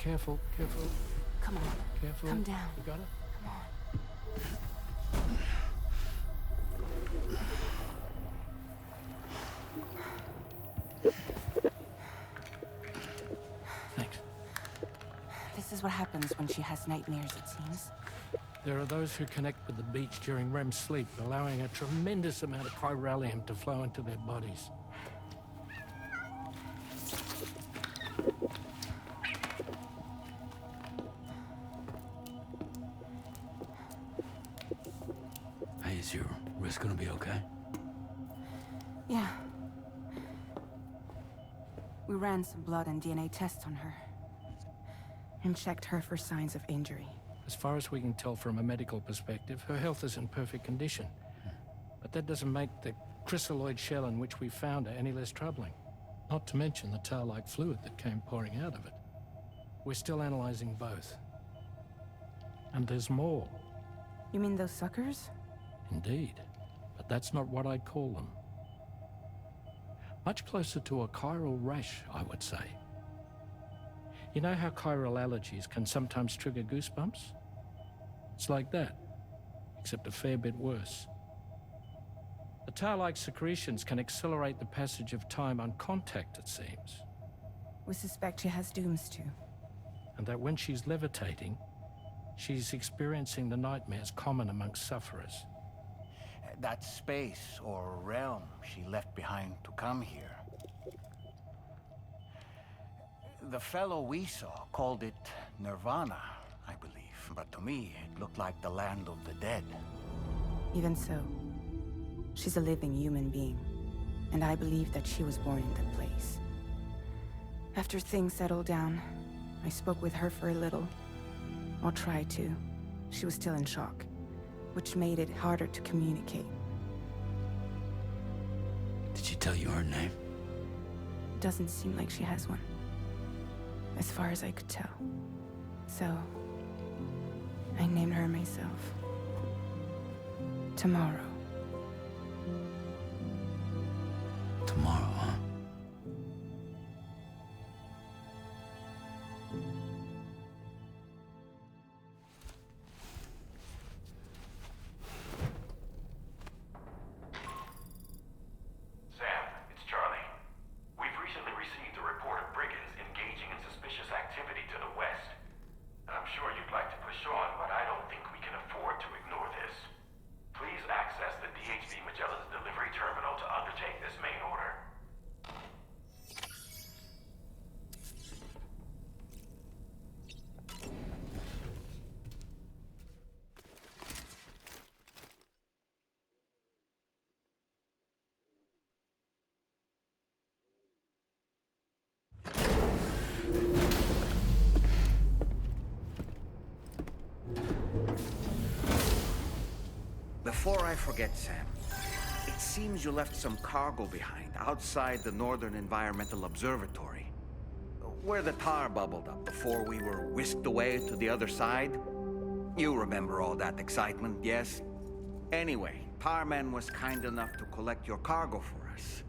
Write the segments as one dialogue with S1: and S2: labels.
S1: careful, careful.
S2: Come on.
S1: Careful.
S2: Come down.
S1: You got it?
S2: Come on.
S1: Thanks.
S2: This is what happens when she has nightmares, it seems.
S1: There are those who connect with the beach during REM sleep, allowing a tremendous amount of chiralium to flow into their bodies.
S3: Hey, is your wrist gonna be okay?
S2: Yeah. We ran some blood and DNA tests on her. And checked her for signs of injury.
S1: As far as we can tell from a medical perspective, her health is in perfect condition. But that doesn't make the chrysaloid shell in which we found her any less troubling. Not to mention the tar-like fluid that came pouring out of it. We're still analyzing both. And there's more.
S2: You mean those suckers?
S1: Indeed. But that's not what I'd call them. Much closer to a chiral rash, I would say. You know how chiral allergies can sometimes trigger goosebumps? It's like that, except a fair bit worse. The tar-like secretions can accelerate the passage of time on contact, it seems.
S2: We suspect she has dooms too.
S1: And that when she's levitating, she's experiencing the nightmares common amongst sufferers.
S4: That space or realm she left behind to come here. The fellow we saw called it Nirvana, I believe. But to me, it looked like the land of the dead.
S2: Even so, she's a living human being. And I believe that she was born in that place. After things settled down, I spoke with her for a little. Or tried to. She was still in shock, which made it harder to communicate.
S3: Did she tell you her name?
S2: Doesn't seem like she has one. As far as I could tell. So, I named her myself. Tomorrow.
S3: Tomorrow, huh?
S5: Sam, it's Charlie. We've recently received a report of brigands engaging in suspicious activity to the west. I'm sure you'd like to push on, but I don't think we can afford to ignore this. Please access the DHV Magellan's delivery terminal to undertake this main order.
S4: Before I forget, Sam, it seems you left some cargo behind outside the Northern Environmental Observatory, where the tar bubbled up before we were whisked away to the other side. You remember all that excitement, yes? Anyway, Tarman was kind enough to collect your cargo for us.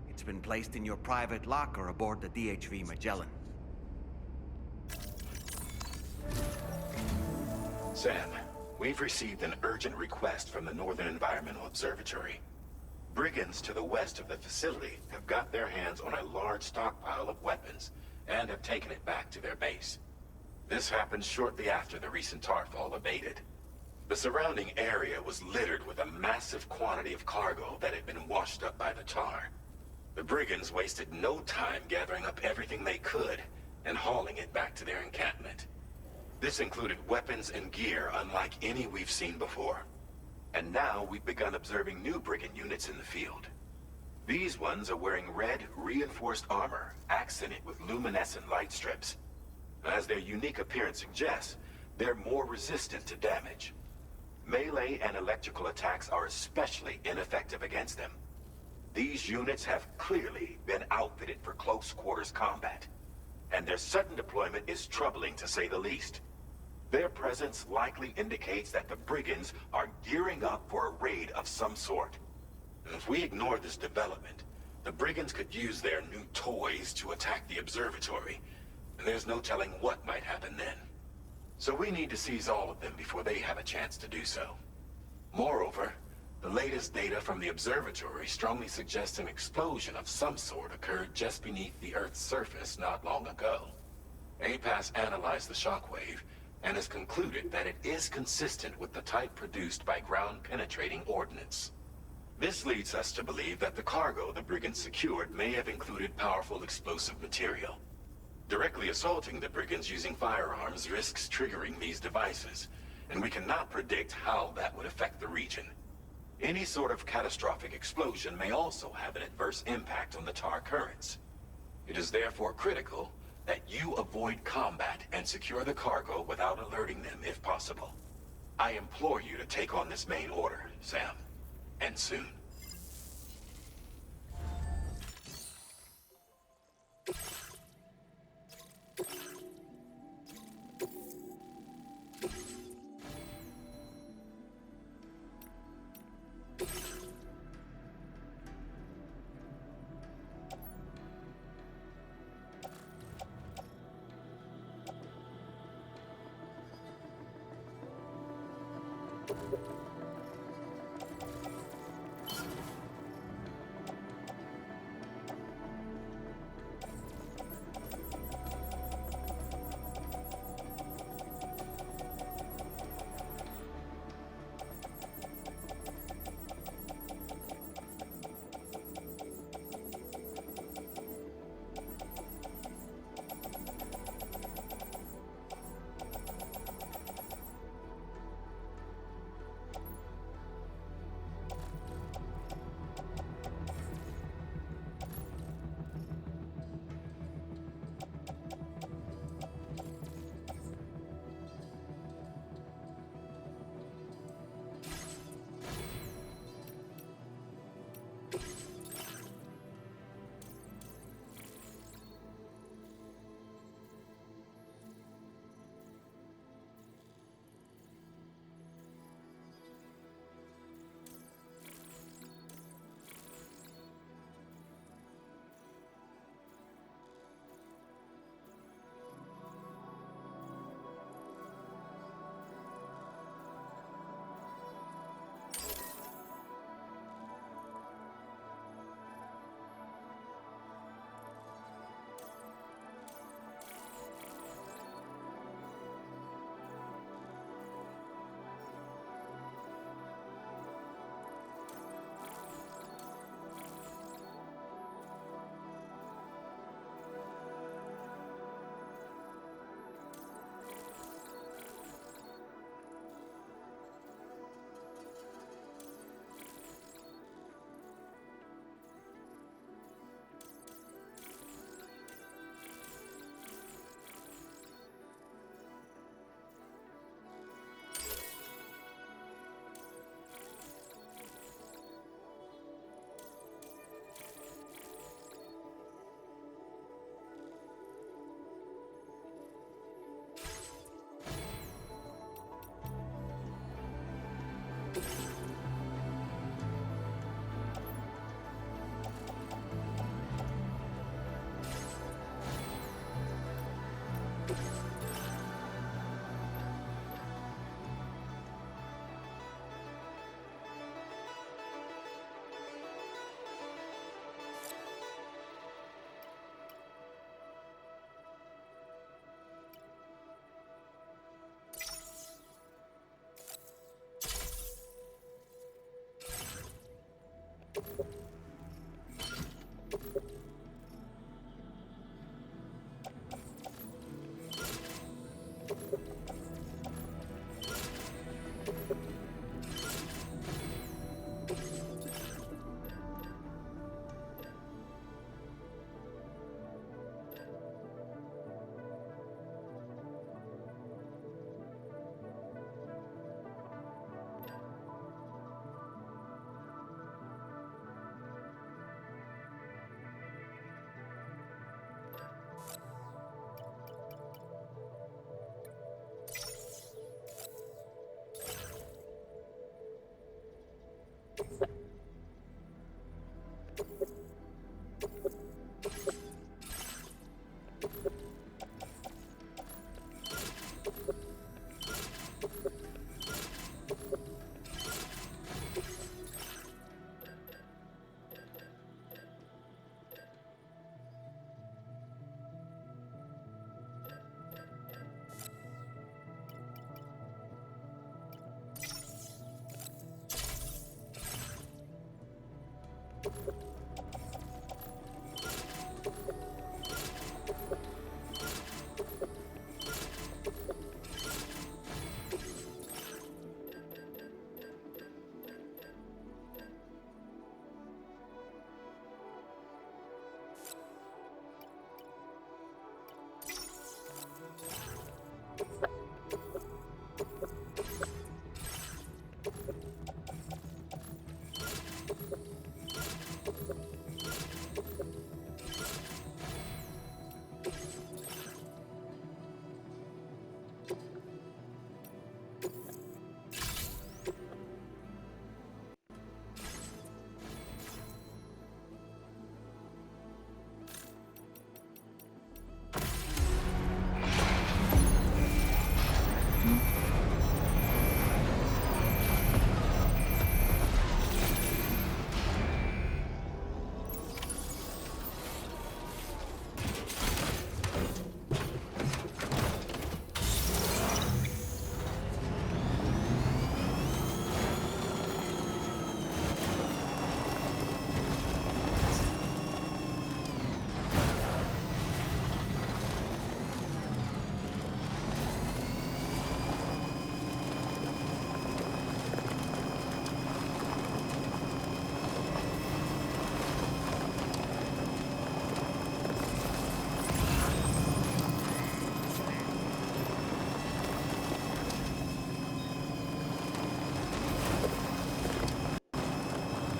S4: It's been placed in your private locker aboard the DHV Magellan.
S5: Sam, we've received an urgent request from the Northern Environmental Observatory. Brigands to the west of the facility have got their hands on a large stockpile of weapons and have taken it back to their base. This happened shortly after the recent tarfall abated. The surrounding area was littered with a massive quantity of cargo that had been washed up by the tar. The brigands wasted no time gathering up everything they could and hauling it back to their encampment. This included weapons and gear unlike any we've seen before. And now we've begun observing new brigand units in the field. These ones are wearing red, reinforced armor, accented with luminescent light strips. As their unique appearance suggests, they're more resistant to damage. Melee and electrical attacks are especially ineffective against them. These units have clearly been outfitted for close quarters combat, and their sudden deployment is troubling to say the least. Their presence likely indicates that the brigands are gearing up for a raid of some sort. If we ignore this development, the brigands could use their new toys to attack the observatory. and there's no telling what might happen then. So we need to seize all of them before they have a chance to do so. Moreover, the latest data from the observatory strongly suggests an explosion of some sort occurred just beneath the Earth's surface not long ago. APAS analyzed the shockwave and has concluded that it is consistent with the type produced by ground-penetrating ordnance. This leads us to believe that the cargo the brigands secured may have included powerful explosive material. Directly assaulting the brigands using firearms risks triggering these devices, and we cannot predict how that would affect the region. Any sort of catastrophic explosion may also have an adverse impact on the tar currents. It is therefore critical that you avoid combat and secure the cargo without alerting them if possible. I implore you to take on this main order, Sam. And soon.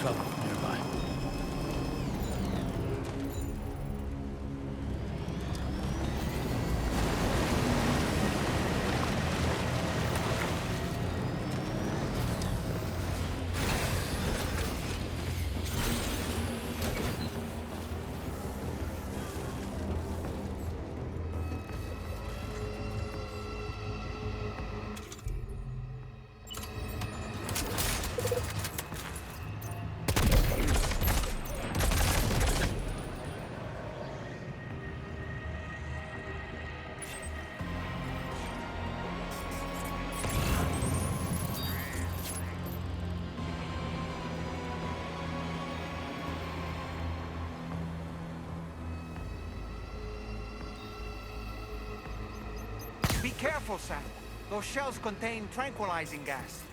S3: Trouble nearby.
S4: Be careful, Sam. Those shells contain tranquilizing gas.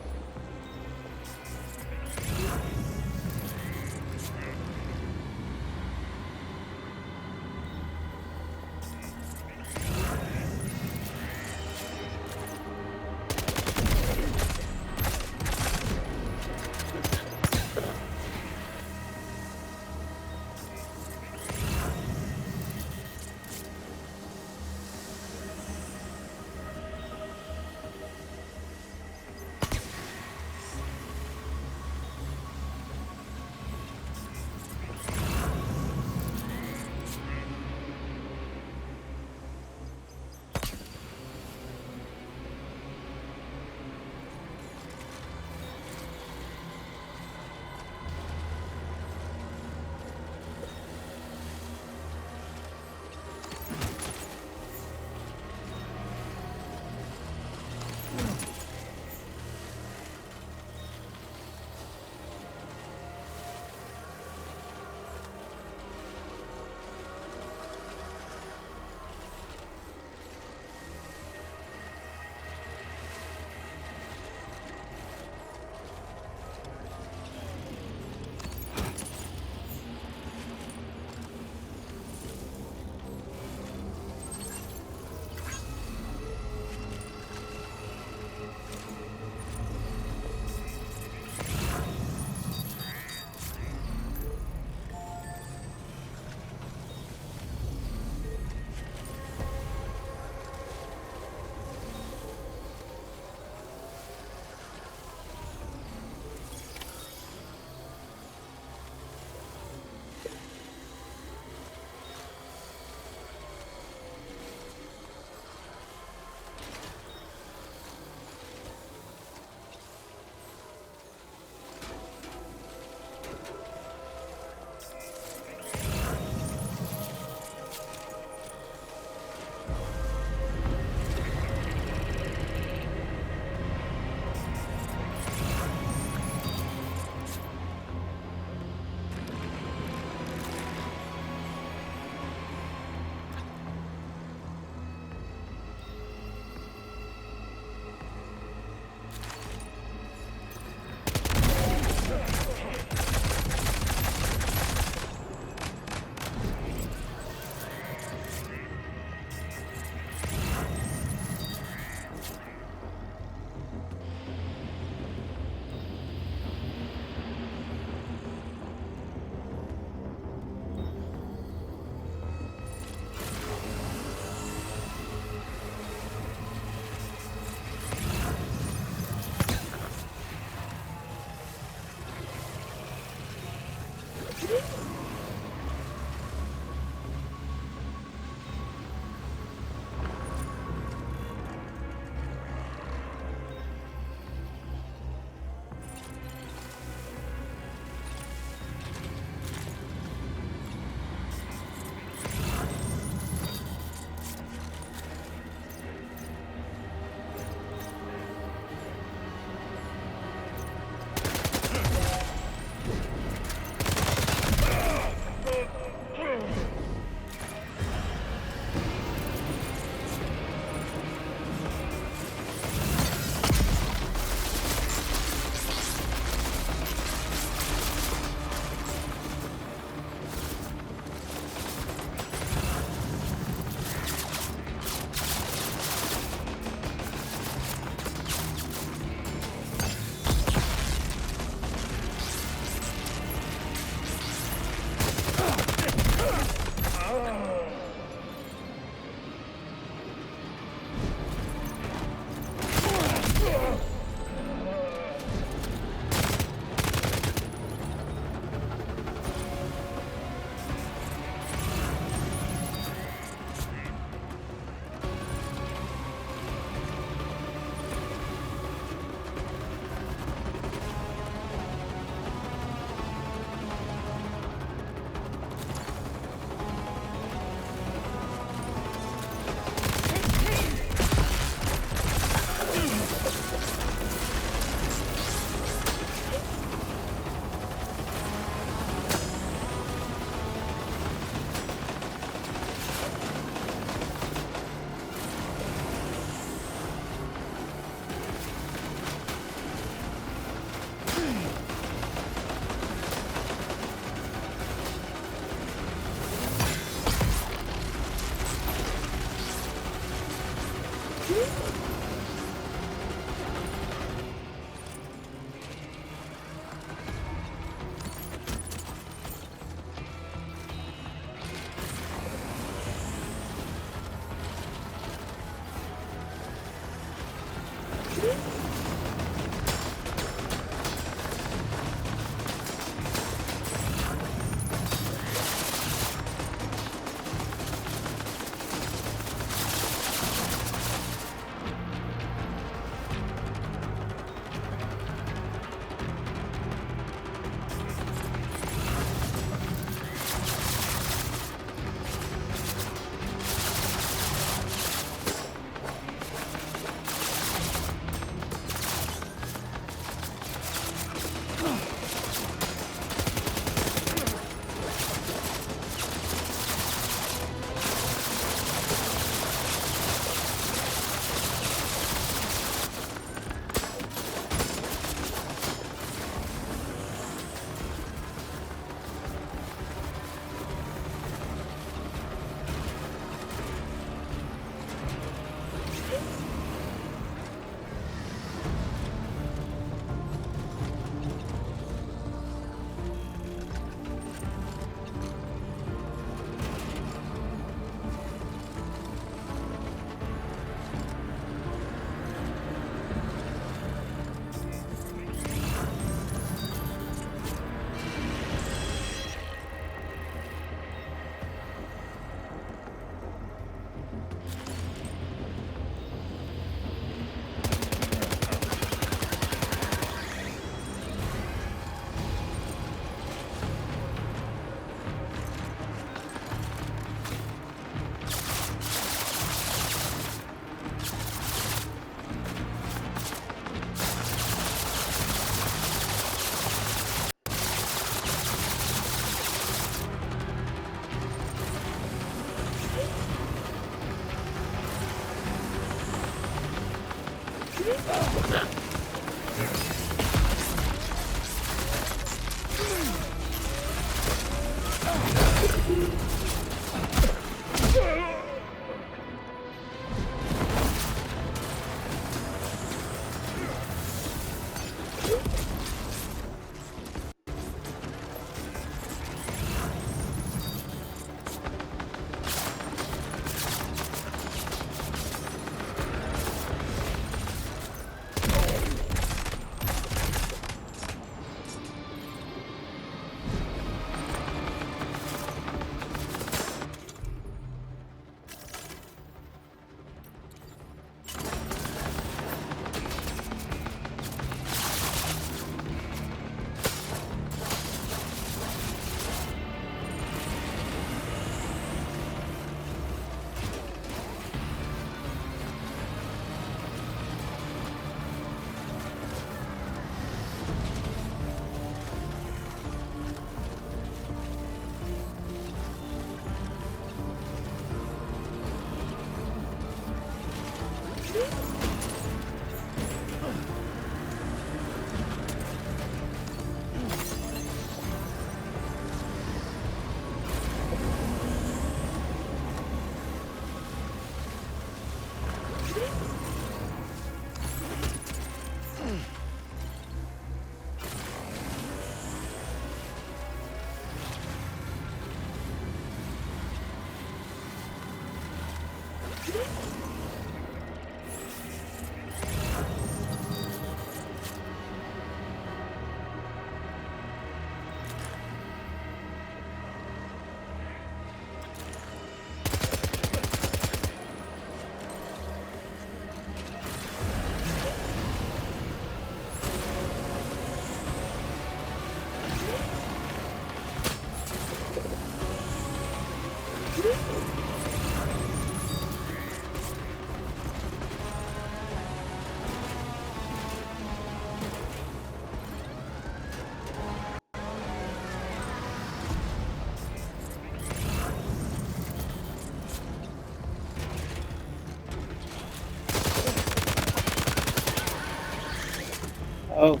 S6: Oh.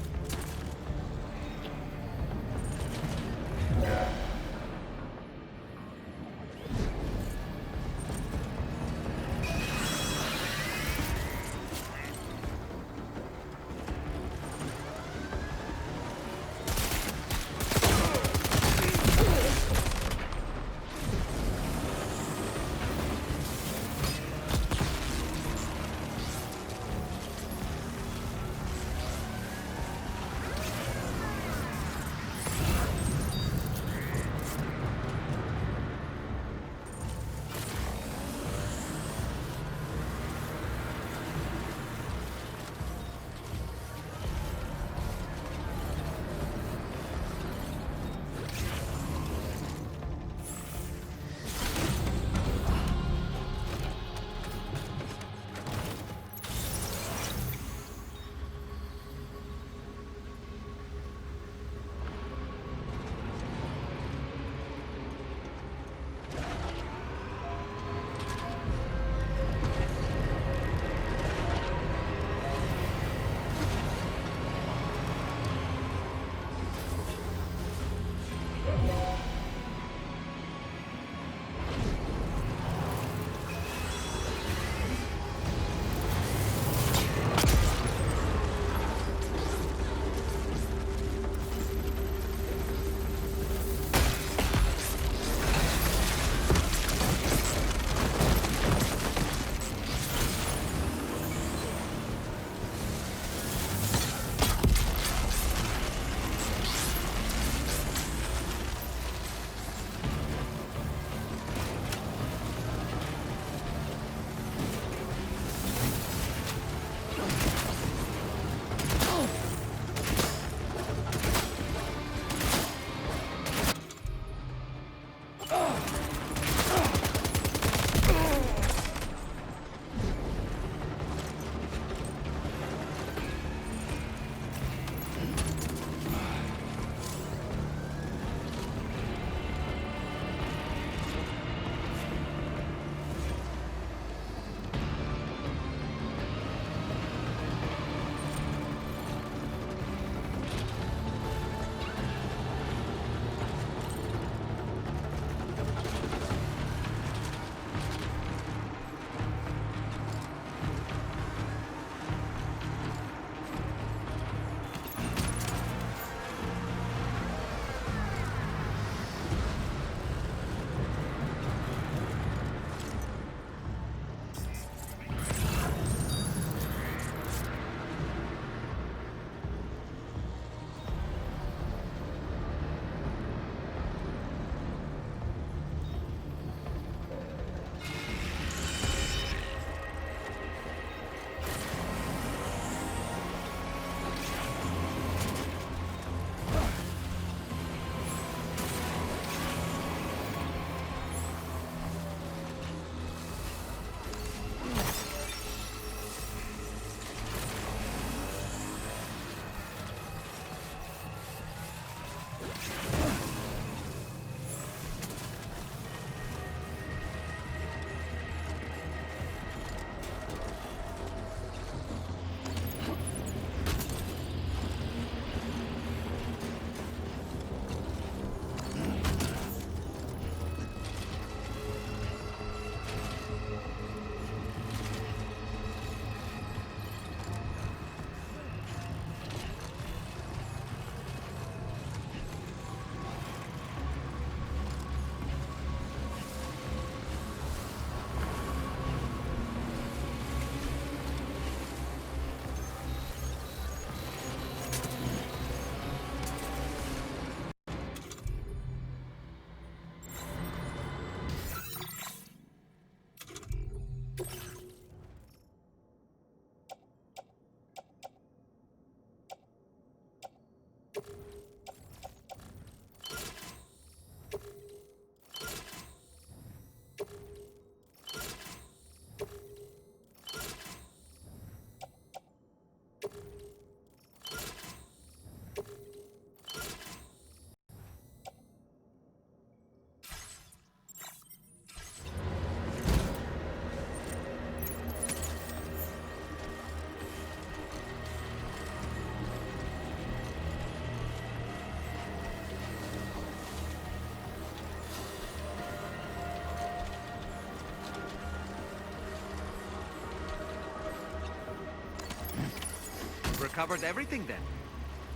S4: We've recovered everything then.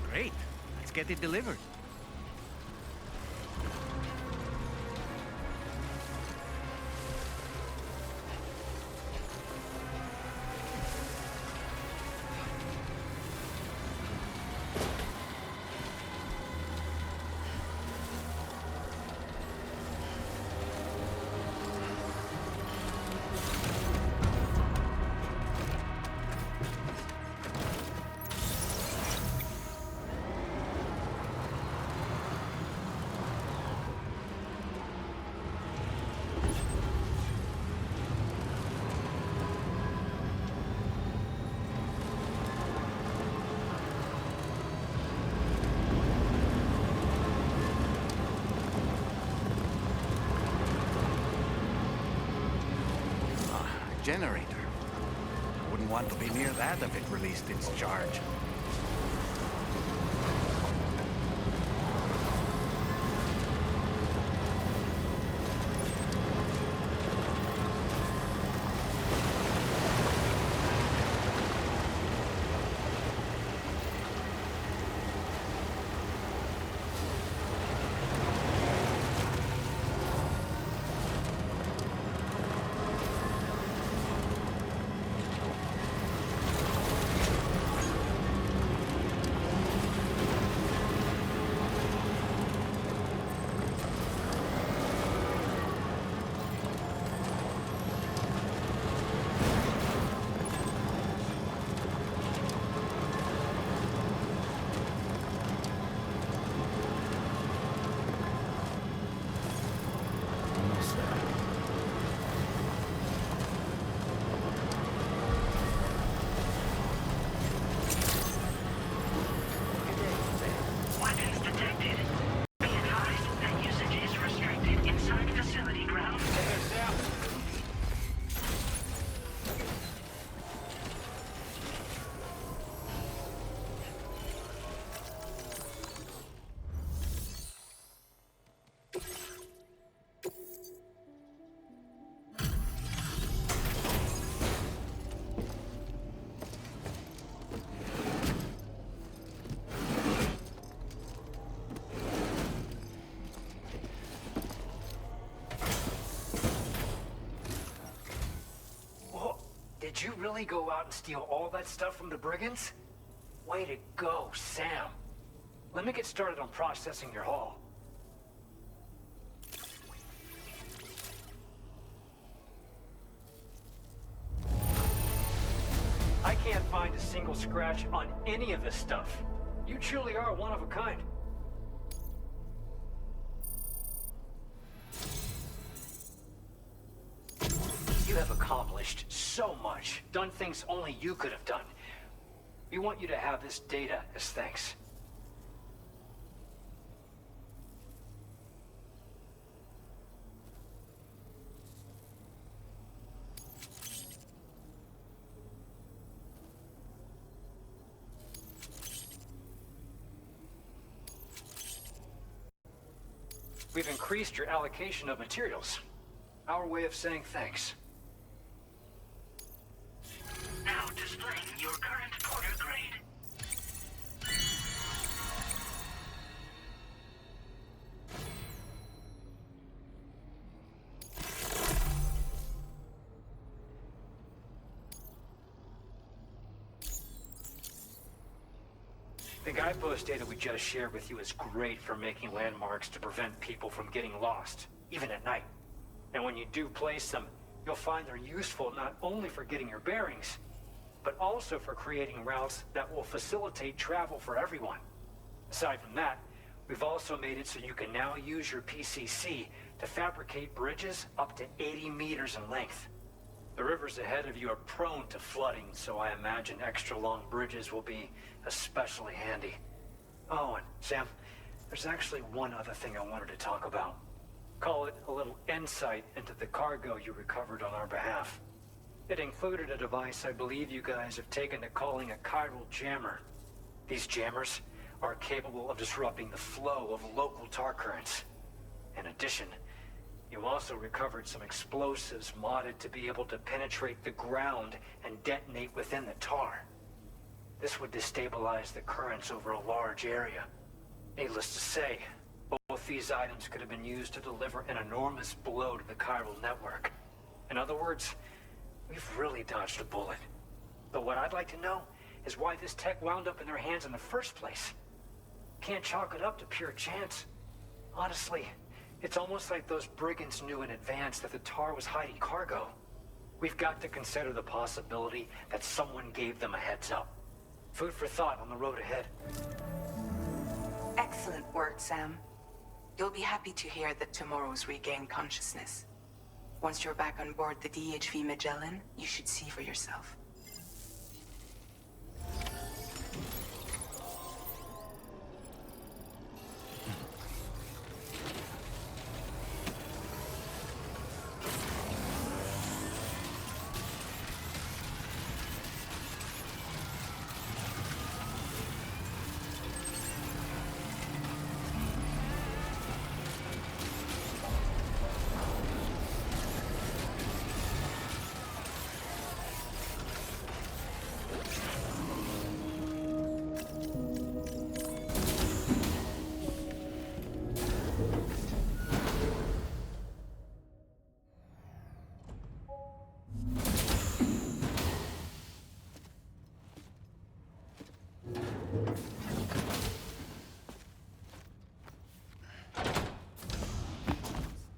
S4: Great. Let's get it delivered. Generator. Wouldn't want to be near that if it released its charge.
S7: Did you really go out and steal all that stuff from the brigands? Way to go, Sam. Let me get started on processing your haul. I can't find a single scratch on any of this stuff. You truly are one of a kind. You have accomplished so much, done things only you could have done. We want you to have this data as thanks. We've increased your allocation of materials. Our way of saying thanks.
S8: Now displaying your current order grade.
S7: The guidepost data we just shared with you is great for making landmarks to prevent people from getting lost, even at night. And when you do place them, you'll find they're useful not only for getting your bearings, but also for creating routes that will facilitate travel for everyone. Aside from that, we've also made it so you can now use your PCC to fabricate bridges up to 80 meters in length. The rivers ahead of you are prone to flooding, so I imagine extra long bridges will be especially handy. Oh, and Sam, there's actually one other thing I wanted to talk about. Call it a little insight into the cargo you recovered on our behalf. It included a device I believe you guys have taken to calling a chiral jammer. These jammers are capable of disrupting the flow of local tar currents. In addition, you also recovered some explosives modded to be able to penetrate the ground and detonate within the tar. This would destabilize the currents over a large area. Needless to say, both these items could have been used to deliver an enormous blow to the chiral network. In other words, we've really dodged a bullet. But what I'd like to know is why this tech wound up in their hands in the first place. Can't chalk it up to pure chance. Honestly, it's almost like those brigands knew in advance that the Tar was hiding cargo. We've got to consider the possibility that someone gave them a heads up. Food for thought on the road ahead.
S2: Excellent work, Sam. You'll be happy to hear that tomorrow's regained consciousness. Once you're back on board the DHV Magellan, you should see for yourself.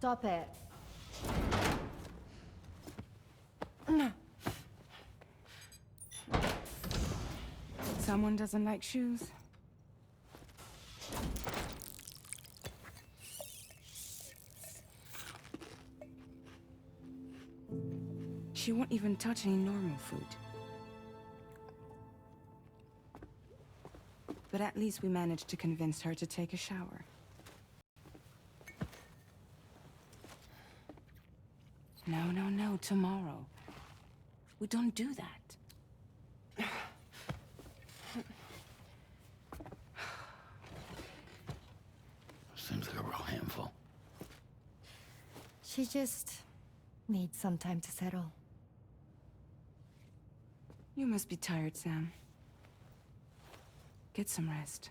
S9: Stop it.
S2: Someone doesn't like shoes? She won't even touch any normal food. But at least we managed to convince her to take a shower. No, tomorrow. We don't do that.
S3: Seems like a real handful.
S9: She just needs some time to settle.
S2: You must be tired, Sam. Get some rest.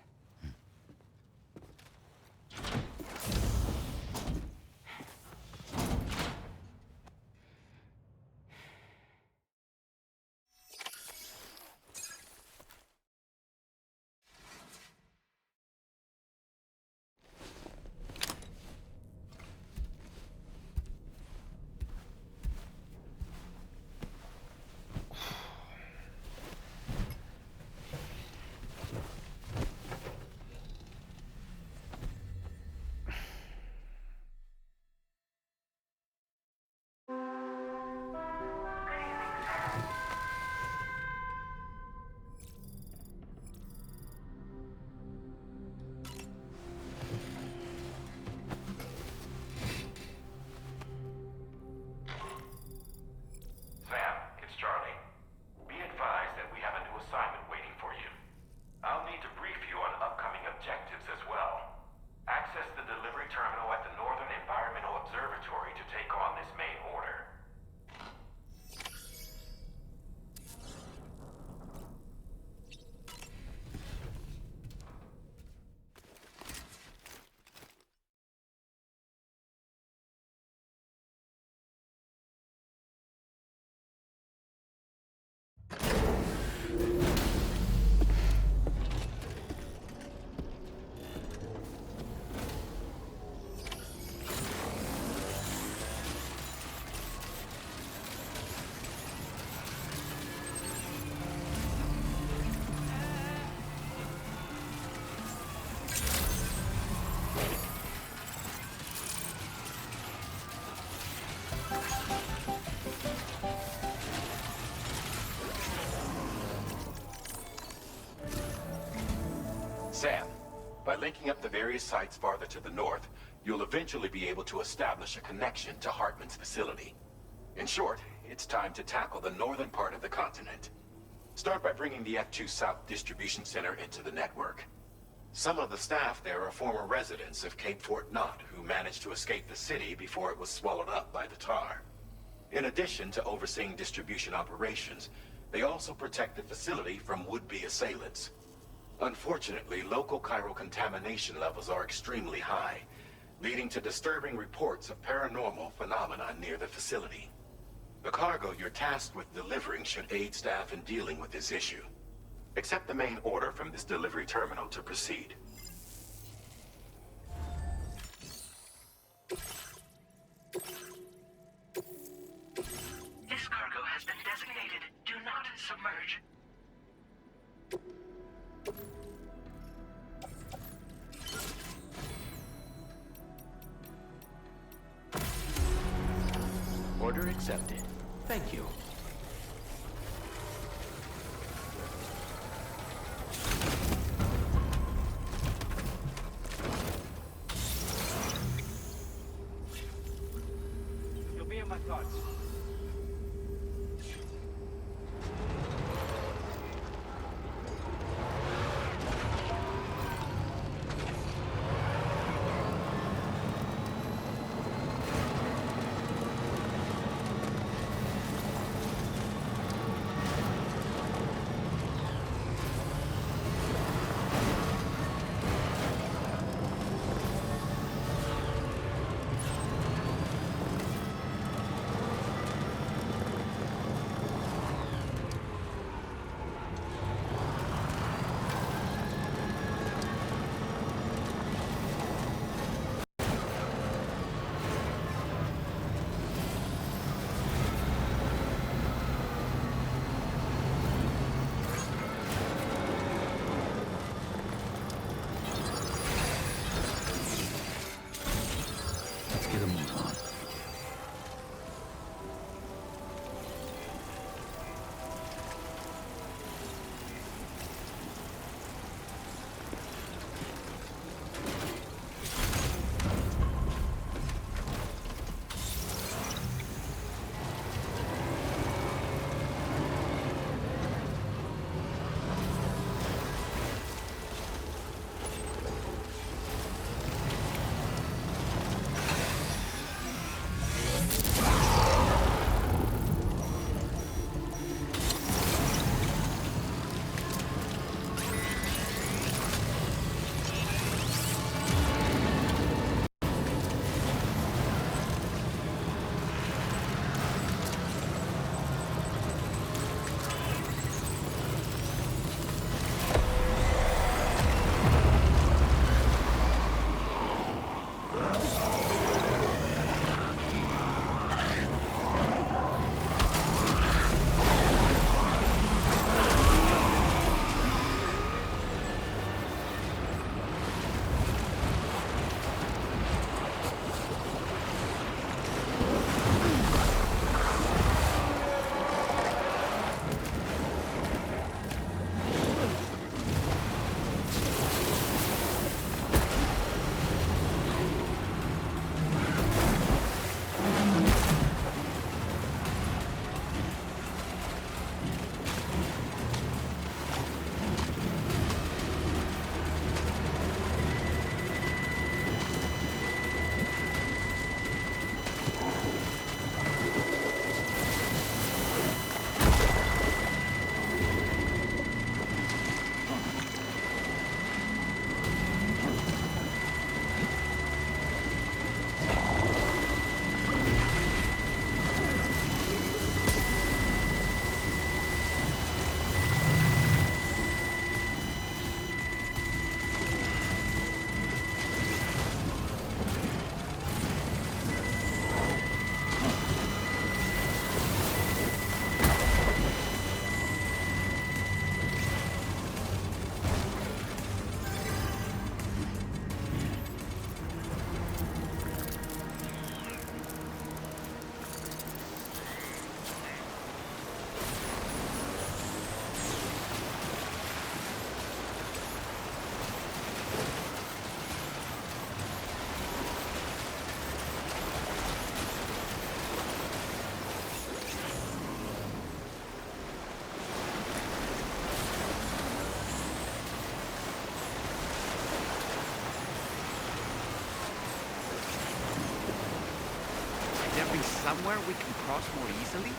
S5: Sam, by linking up the various sites farther to the north, you'll eventually be able to establish a connection to Hartman's facility. In short, it's time to tackle the northern part of the continent. Start by bringing the F2 South Distribution Center into the network. Some of the staff there are former residents of Cape Fort Knot who managed to escape the city before it was swallowed up by the tar. In addition to overseeing distribution operations, They also protect the facility from would-be assailants. Unfortunately, local chiral contamination levels are extremely high, leading to disturbing reports of paranormal phenomena near the facility. The cargo you're tasked with delivering should aid staff in dealing with this issue. Accept the main order from this delivery terminal to proceed.
S8: This cargo has been designated Do Not Submerge.
S1: Order accepted. Thank you.
S7: You'll be in my thoughts.
S3: Let's get a move on.
S4: Somewhere we can cross more easily?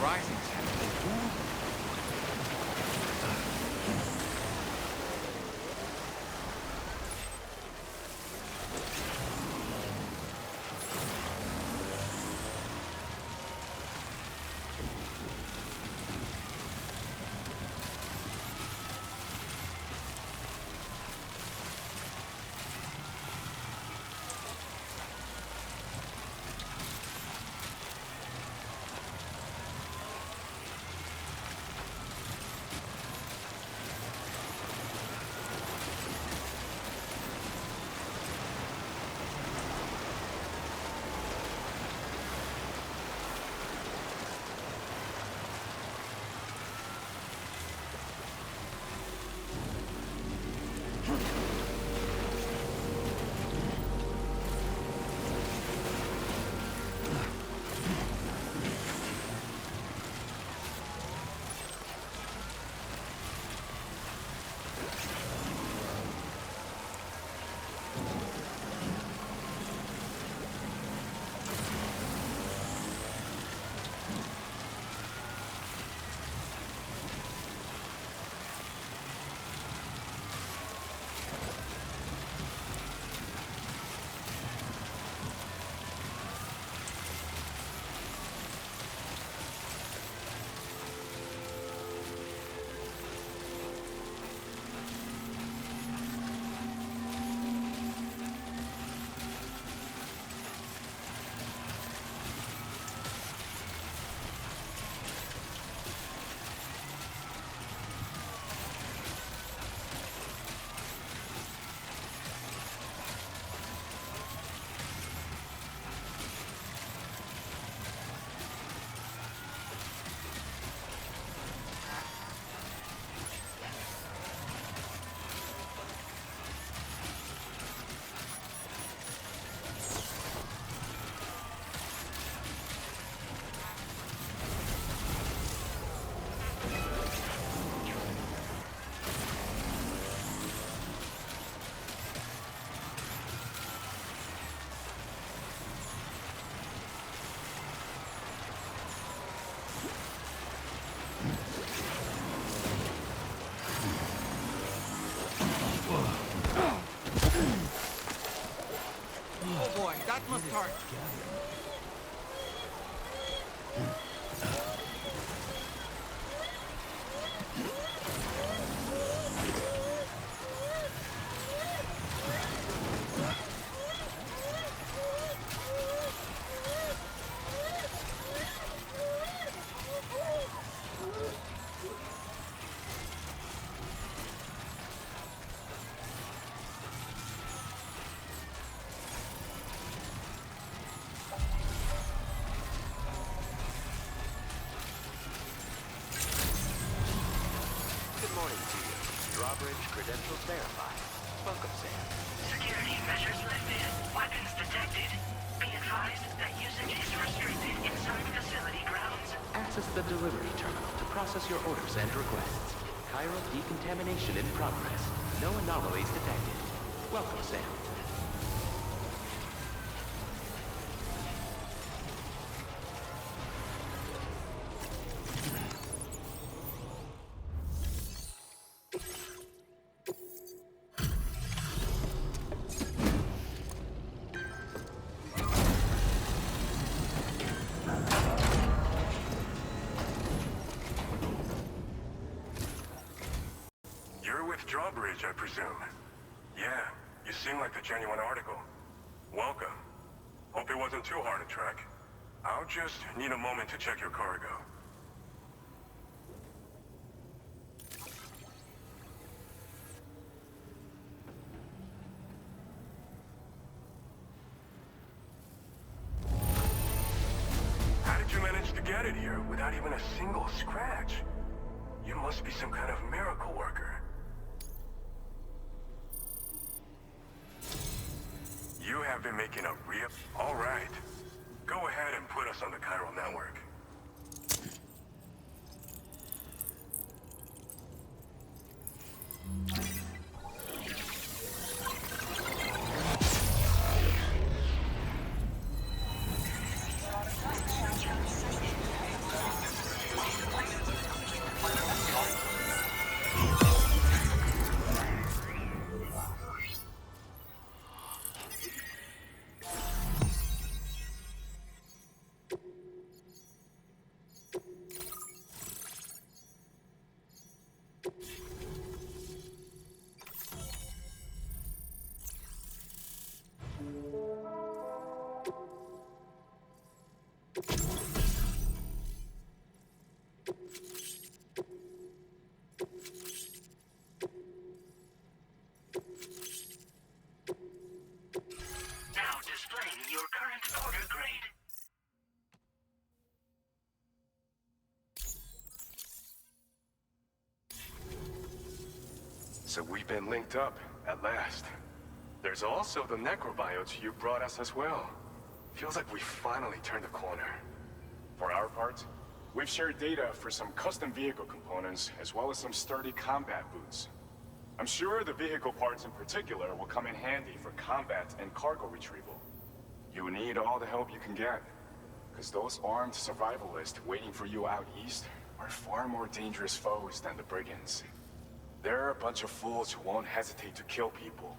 S4: Rising Sun. That must hurt.
S10: Drawbridge credentials verified. Welcome, Sam.
S8: Security measures lifted. Weapons detected. Be advised that usage is restricted inside facility grounds.
S10: Access the delivery terminal to process your orders and requests. Chiral decontamination in progress. No anomalies detected. Welcome, Sam.
S11: Drawbridge, I presume. Yeah, you seem like the genuine article. Welcome. Hope it wasn't too hard to track. I'll just need a moment to check your cargo. How did you manage to get it here without even a single scratch? You must be some kind of miracle worker. You have been making a real... All right. Go ahead and put us on the chiral network.
S8: your current order grade.
S11: So we've been linked up, at last. There's also the necrobiotes you brought us as well. Feels like we finally turned a corner. For our part, we've shared data for some custom vehicle components, as well as some sturdy combat boots. I'm sure the vehicle parts in particular will come in handy for combat and cargo retrieval. You need all the help you can get, because those armed survivalists waiting for you out east are far more dangerous foes than the brigands. They're a bunch of fools who won't hesitate to kill people,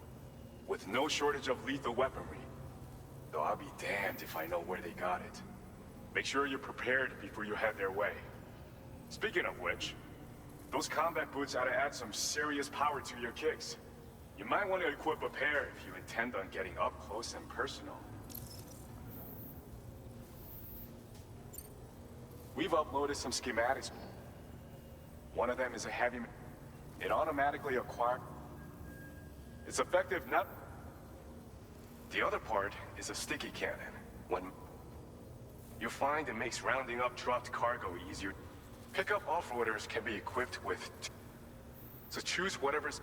S11: with no shortage of lethal weaponry. Though I'll be damned if I know where they got it. Make sure you're prepared before you head their way. Speaking of which, those combat boots ought to add some serious power to your kicks. You might want to equip a pair if you intend on getting up close and personal. We've uploaded some schematics. One of them is a heavy... It automatically acquires... It's effective not... The other part is a sticky cannon. When... You'll find it makes rounding up dropped cargo easier. Pickup off-roaders can be equipped with... So choose whatever's...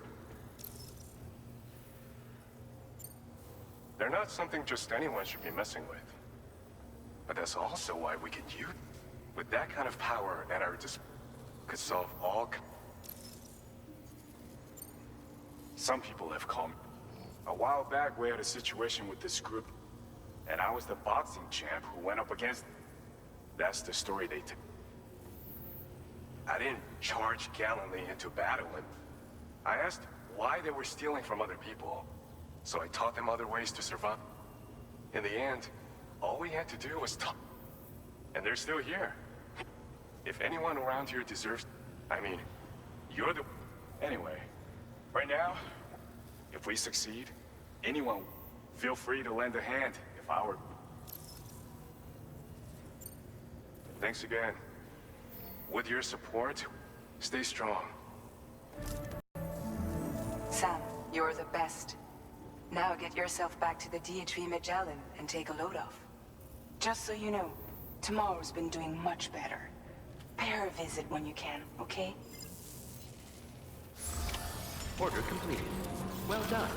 S11: They're not something just anyone should be messing with. But that's also why we can use... With that kind of power at our disposal, could solve all... Some people have come. A while back, we had a situation with this group, and I was the boxing champ who went up against... That's the story they took. I didn't charge gallantly into battle, and I asked why they were stealing from other people, so I taught them other ways to survive. In the end, all we had to do was talk. And they're still here. If anyone around here deserves... I mean, you're the... Anyway, right now, if we succeed, anyone, feel free to lend a hand if I were... Thanks again. With your support, stay strong.
S2: Sam, you're the best. Now get yourself back to the DHV Magellan and take a load off. Just so you know, tomorrow's been doing much better. Pay her a visit when you can, okay?
S10: Order completed. Well done.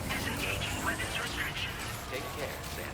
S8: Disengaging weapons restrictions.
S10: Take care, Sam.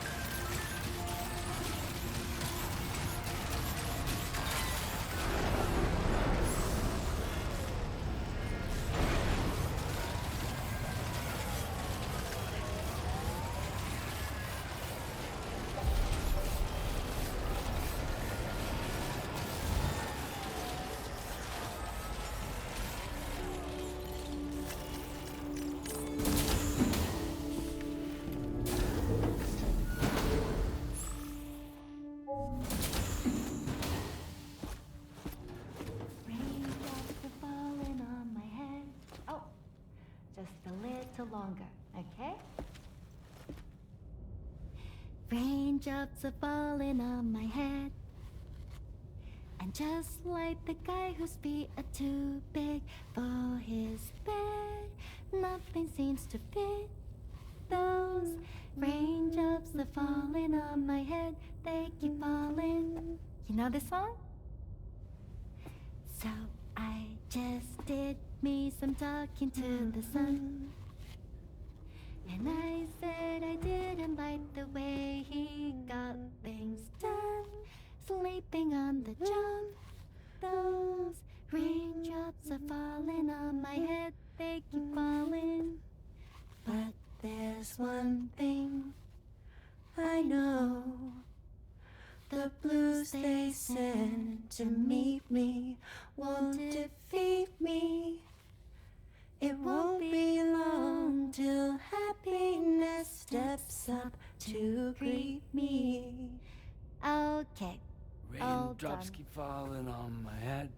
S9: Raindrops are falling on my head. Oh, just a little longer, okay? Raindrops are falling on my head. And just like the guy whose feet are too big for his bed, nothing seems to fit. Those raindrops are falling on my head, they keep falling. You know this song? So I just did me some talking to the sun. And I said I didn't like the way he got things sleeping on the job. Those raindrops are falling on my head, they keep falling. But there's one thing I know. The blues they send to meet me won't defeat me. It won't be long till happiness steps up to greet me. Okay.
S12: Raindrops keep falling on my head,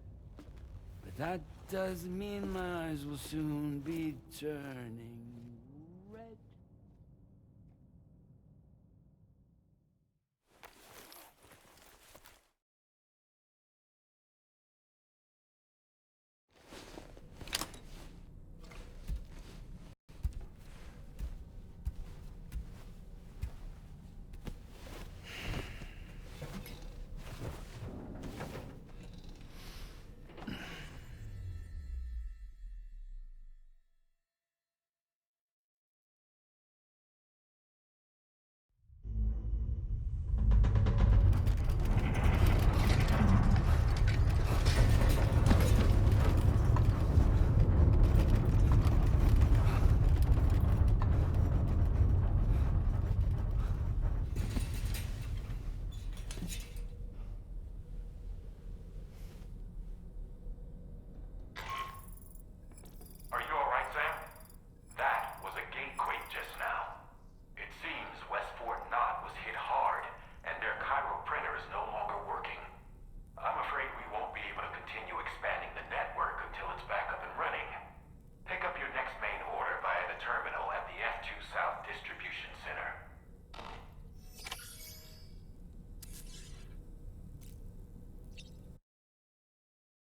S12: but that doesn't mean my eyes will soon be turning.